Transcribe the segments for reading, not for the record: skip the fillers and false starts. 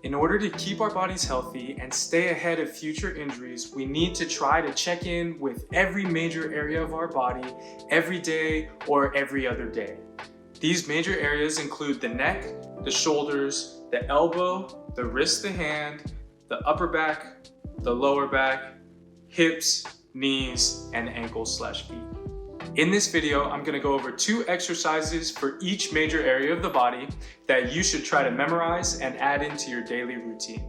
In order to keep our bodies healthy and stay ahead of future injuries, we need to try to check in with every major area of our body every day or every other day. These major areas include the neck, the shoulders, the elbow, the wrist, the hand, the upper back, the lower back, hips, knees, and ankles/feet. In this video, I'm gonna go over 2 exercises for each major area of the body that you should try to memorize and add into your daily routine.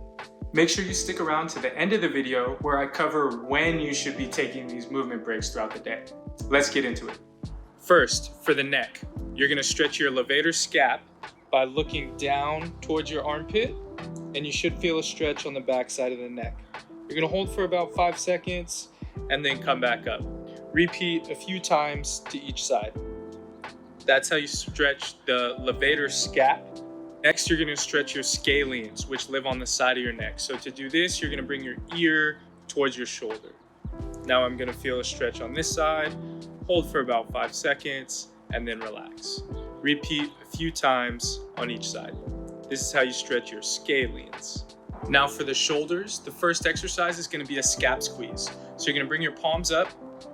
Make sure you stick around to the end of the video where I cover when you should be taking these movement breaks throughout the day. Let's get into it. First, for the neck, you're gonna stretch your levator scap by looking down towards your armpit, and you should feel a stretch on the back side of the neck. You're gonna hold for about 5 seconds and then come back up. Repeat a few times to each side. That's how you stretch the levator scap. Next, you're gonna stretch your scalenes, which live on the side of your neck. So to do this, you're gonna bring your ear towards your shoulder. Now I'm gonna feel a stretch on this side, hold for about 5 seconds, and then relax. Repeat a few times on each side. This is how you stretch your scalenes. Now for the shoulders, the first exercise is gonna be a scap squeeze. So you're gonna bring your palms up,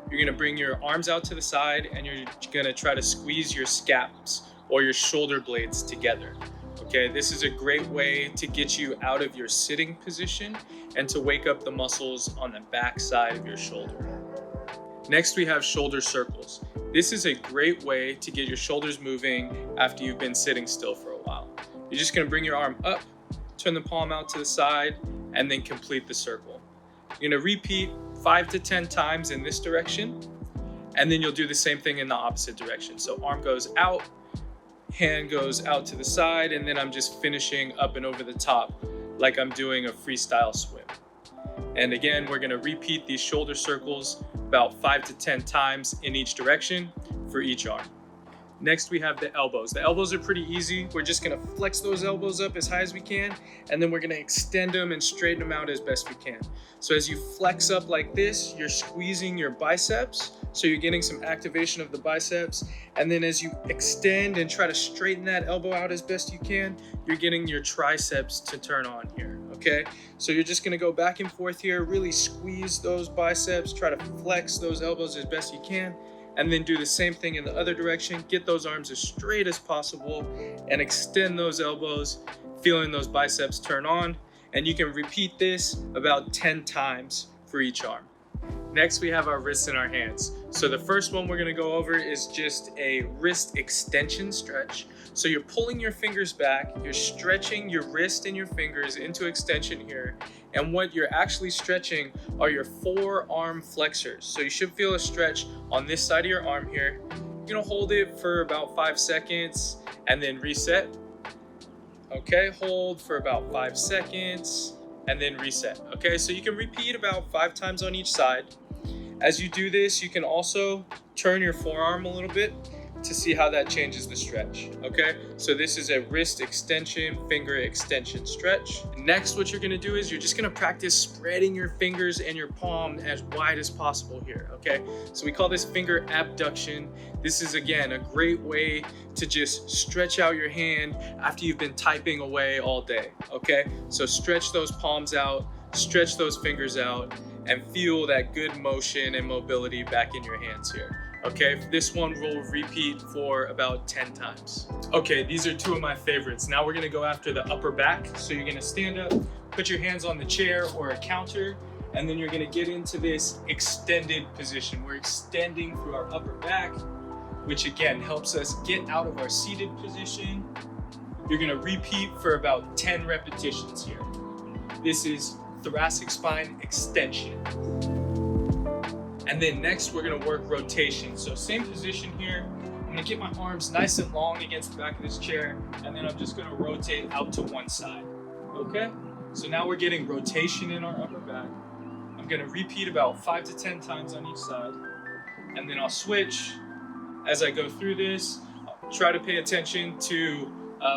you're gonna bring your arms out to the side, and you're gonna try to squeeze your scaps or your shoulder blades together. Okay, this is a great way to get you out of your sitting position and to wake up the muscles on the back side of your shoulder. Next, we have shoulder circles. This is a great way to get your shoulders moving after you've been sitting still for a while. You're just gonna bring your arm up, turn the palm out to the side, and then complete the circle. You're gonna repeat 5 to 10 times in this direction, and then you'll do the same thing in the opposite direction. So arm goes out, hand goes out to the side, and then I'm just finishing up and over the top like I'm doing a freestyle swim. And again, we're gonna repeat these shoulder circles about 5 to 10 times in each direction for each arm. Next, we have the elbows. The elbows are pretty easy. We're just gonna flex those elbows up as high as we can, and then we're gonna extend them and straighten them out as best we can. So as you flex up like this, you're squeezing your biceps, so you're getting some activation of the biceps. And then as you extend and try to straighten that elbow out as best you can, you're getting your triceps to turn on here, okay? So you're just gonna go back and forth here, really squeeze those biceps, try to flex those elbows as best you can, and then do the same thing in the other direction. Get those arms as straight as possible and extend those elbows, feeling those biceps turn on. And you can repeat this about 10 times for each arm. Next, we have our wrists and our hands. So the first one we're gonna go over is just a wrist extension stretch. So you're pulling your fingers back, you're stretching your wrist and your fingers into extension here. And what you're actually stretching are your forearm flexors. So you should feel a stretch on this side of your arm here. You're gonna hold it for about 5 seconds and then reset. Okay, hold for about 5 seconds and then reset. Okay, so you can repeat about 5 times on each side. As you do this, you can also turn your forearm a little bit to see how that changes the stretch, okay? So this is a wrist extension, finger extension stretch. Next, what you're gonna do is you're just gonna practice spreading your fingers and your palm as wide as possible here, okay? So we call this finger abduction. This is, again, a great way to just stretch out your hand after you've been typing away all day, okay? So stretch those palms out, stretch those fingers out, and feel that good motion and mobility back in your hands here. Okay, this one we'll repeat for about 10 times. Okay, these are 2 of my favorites. Now we're gonna go after the upper back. So you're gonna stand up, put your hands on the chair or a counter, and then you're gonna get into this extended position. We're extending through our upper back, which again helps us get out of our seated position. You're gonna repeat for about 10 repetitions here. This is thoracic spine extension. And then next, we're gonna work rotation. So same position here. I'm gonna get my arms nice and long against the back of this chair, and then I'm just gonna rotate out to one side, okay? So now we're getting rotation in our upper back. I'm gonna repeat about 5 to 10 times on each side, and then I'll switch. As I go through this, I'll try to pay attention to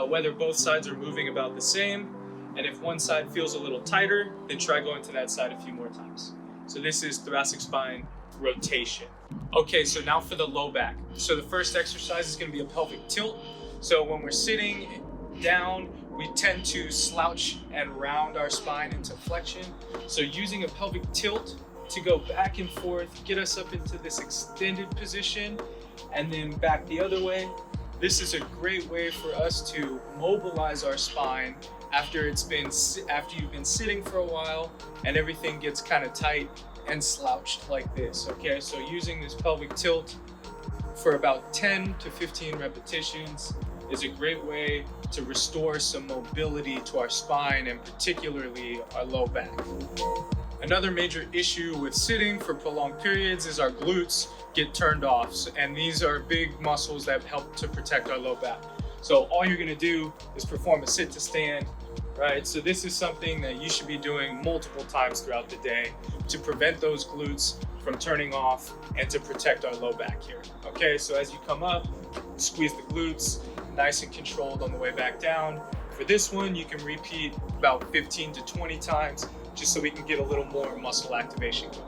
whether both sides are moving about the same, and if one side feels a little tighter, then try going to that side a few more times. So this is thoracic spine rotation. Okay, so now for the low back. So the first exercise is gonna be a pelvic tilt. So when we're sitting down, we tend to slouch and round our spine into flexion. So using a pelvic tilt to go back and forth, get us up into this extended position, and then back the other way. This is a great way for us to mobilize our spine after you've been sitting for a while and everything gets kind of tight and slouched like this. Okay, so using this pelvic tilt for about 10 to 15 repetitions is a great way to restore some mobility to our spine and particularly our low back. Another major issue with sitting for prolonged periods is our glutes get turned off, and these are big muscles that help to protect our low back. So all you're gonna do is perform a sit to stand, right? So this is something that you should be doing multiple times throughout the day to prevent those glutes from turning off and to protect our low back here. Okay, so as you come up, squeeze the glutes, nice and controlled on the way back down. For this one, you can repeat about 15 to 20 times just so we can get a little more muscle activation going.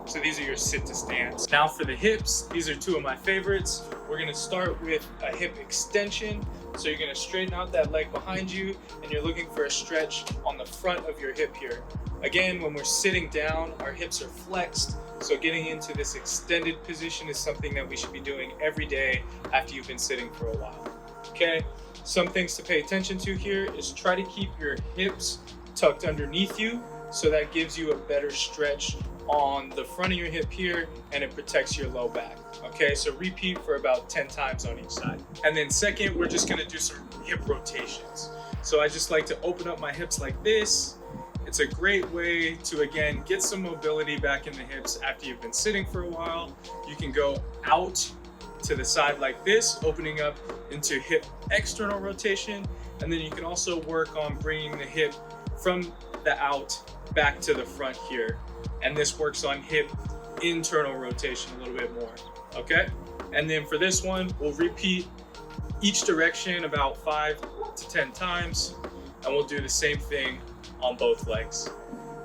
So these are your sit to stands. Now for the hips, these are two of my favorites. We're gonna start with a hip extension. So you're gonna straighten out that leg behind you and you're looking for a stretch on the front of your hip here. Again, when we're sitting down, our hips are flexed. So getting into this extended position is something that we should be doing every day after you've been sitting for a while. Okay, some things to pay attention to here is try to keep your hips tucked underneath you, so that gives you a better stretch on the front of your hip here and it protects your low back. Okay, so repeat for about 10 times on each side. And then second, we're just gonna do some hip rotations. So I just like to open up my hips like this. It's a great way to, again, get some mobility back in the hips after you've been sitting for a while. You can go out to the side like this, opening up into hip external rotation. And then you can also work on bringing the hip from the out back to the front here. And this works on hip internal rotation a little bit more, okay? And then for this one, we'll repeat each direction about 5 to 10 times, and we'll do the same thing on both legs.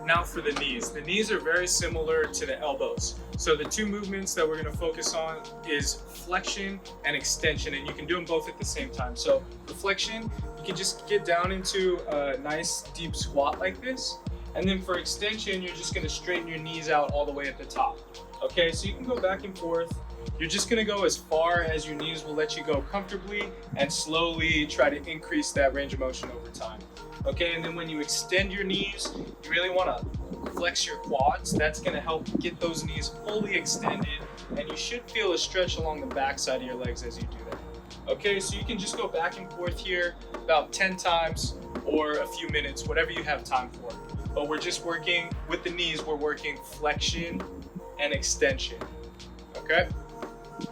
Now for the knees. The knees are very similar to the elbows. So the two movements that we're gonna focus on is flexion and extension, and you can do them both at the same time. So for flexion, you can just get down into a nice deep squat like this. And then for extension, you're just gonna straighten your knees out all the way at the top. Okay, so you can go back and forth. You're just gonna go as far as your knees will let you go comfortably and slowly try to increase that range of motion over time. Okay, and then when you extend your knees, you really wanna flex your quads. That's gonna help get those knees fully extended, and you should feel a stretch along the back side of your legs as you do that. Okay, so you can just go back and forth here about 10 times or a few minutes, whatever you have time for. But we're just working with the knees, we're working flexion and extension, okay?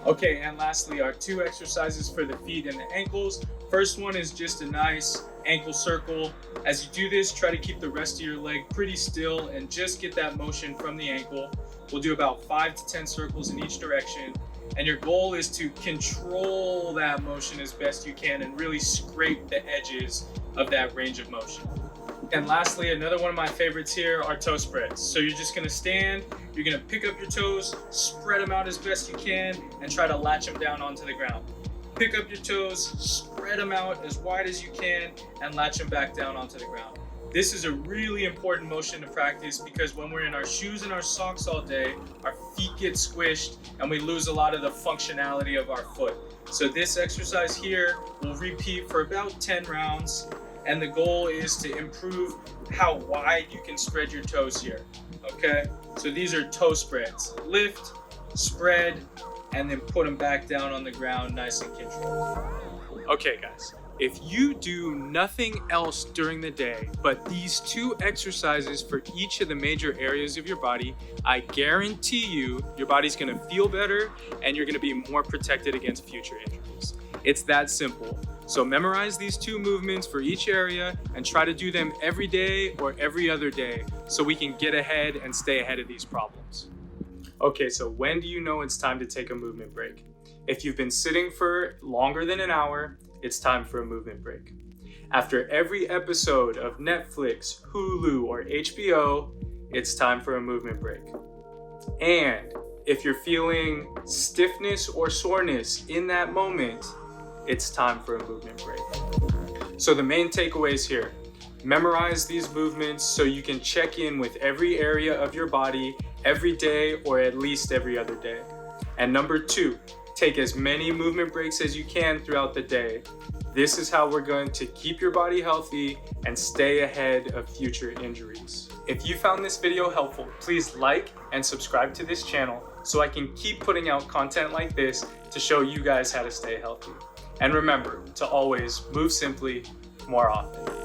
Okay, and lastly, our two exercises for the feet and the ankles. First one is just a nice ankle circle. As you do this, try to keep the rest of your leg pretty still and just get that motion from the ankle. We'll do about 5 to 10 circles in each direction. And your goal is to control that motion as best you can and really scrape the edges of that range of motion. And lastly, another one of my favorites here are toe spreads. So you're just gonna stand, you're gonna pick up your toes, spread them out as best you can, and try to latch them down onto the ground. Pick up your toes, spread them out as wide as you can, and latch them back down onto the ground. This is a really important motion to practice because when we're in our shoes and our socks all day, our feet get squished and we lose a lot of the functionality of our foot. So this exercise here will repeat for about 10 rounds. And the goal is to improve how wide you can spread your toes here, okay? So these are toe spreads. Lift, spread, and then put them back down on the ground nice and controlled. Okay guys, if you do nothing else during the day but these two exercises for each of the major areas of your body, I guarantee you your body's gonna feel better and you're gonna be more protected against future injuries. It's that simple. So memorize these two movements for each area and try to do them every day or every other day so we can get ahead and stay ahead of these problems. Okay, so when do you know it's time to take a movement break? If you've been sitting for longer than an hour, it's time for a movement break. After every episode of Netflix, Hulu, or HBO, it's time for a movement break. And if you're feeling stiffness or soreness in that moment, it's time for a movement break. So the main takeaways here: memorize these movements so you can check in with every area of your body every day or at least every other day. And number 2, take as many movement breaks as you can throughout the day. This is how we're going to keep your body healthy and stay ahead of future injuries. If you found this video helpful, please like and subscribe to this channel so I can keep putting out content like this to show you guys how to stay healthy. And remember to always move simply more often.